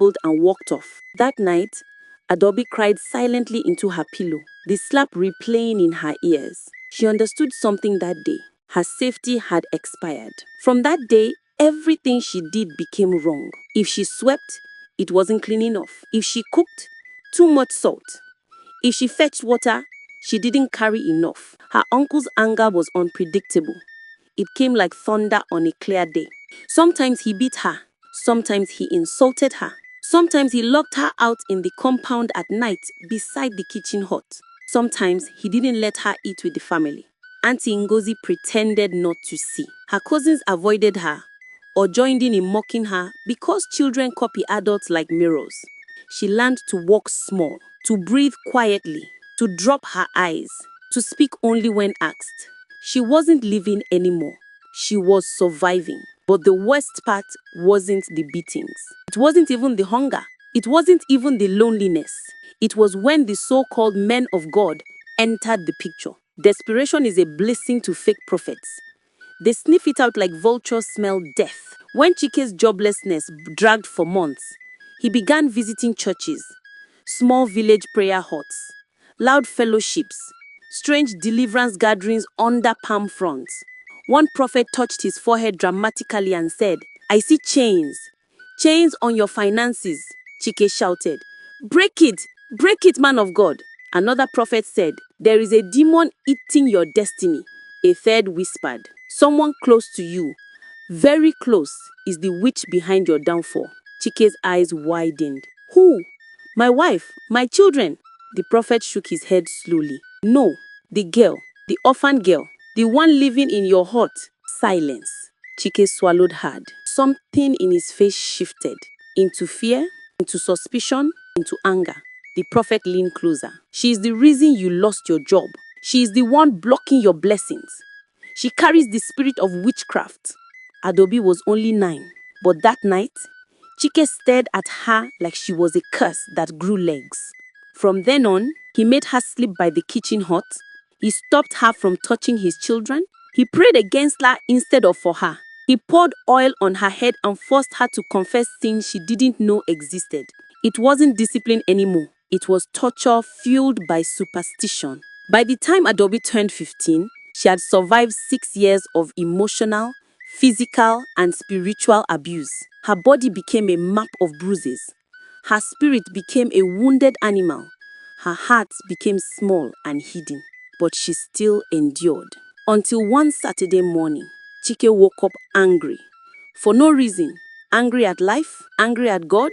mumbled and walked off. That night, Adobe cried silently into her pillow, the slap replaying in her ears. She understood something that day. Her safety had expired. From that day, everything she did became wrong. If she swept, it wasn't clean enough. If she cooked, too much salt. If she fetched water, she didn't carry enough. Her uncle's anger was unpredictable. It came like thunder on a clear day. Sometimes he beat her. Sometimes he insulted her. Sometimes he locked her out in the compound at night beside the kitchen hut. Sometimes he didn't let her eat with the family. Auntie Ngozi pretended not to see. Her cousins avoided her or joined in mocking her because children copy adults like mirrors. She learned to walk small, to breathe quietly, to drop her eyes, to speak only when asked. She wasn't living anymore. She was surviving. But the worst part wasn't the beatings. It wasn't even the hunger. It wasn't even the loneliness. It was when the so-called men of God entered the picture. Desperation is a blessing to fake prophets. They sniff it out like vultures smell death. When Chike's joblessness dragged for months, he began visiting churches, small village prayer huts, loud fellowships, strange deliverance gatherings under palm fronds. One prophet touched his forehead dramatically and said, "I see chains. Chains on your finances," Chike shouted. Break it, man of God." Another prophet said, "There is a demon eating your destiny." A third whispered, "Someone close to you, very close, is the witch behind your downfall." Chike's eyes widened. "Who? My wife, my children?" The prophet shook his head slowly. "No, the girl, the orphan girl, the one living in your hut." Silence. Chike swallowed hard. Something in his face shifted into fear, into suspicion, into anger. The prophet leaned closer. "She is the reason you lost your job. She is the one blocking your blessings. She carries the spirit of witchcraft." Adobe was only 9, but that night, Chike stared at her like she was a curse that grew legs. From then on, he made her sleep by the kitchen hut. He stopped her from touching his children. He prayed against her instead of for her. He poured oil on her head and forced her to confess sins she didn't know existed. It wasn't discipline anymore. It was torture fueled by superstition. By the time Adobe turned 15, she had survived 6 years of emotional, physical, and spiritual abuse. Her body became a map of bruises. Her spirit became a wounded animal. Her heart became small and hidden. But she still endured. Until one Saturday morning, Chike woke up angry. For no reason. Angry at life, angry at God,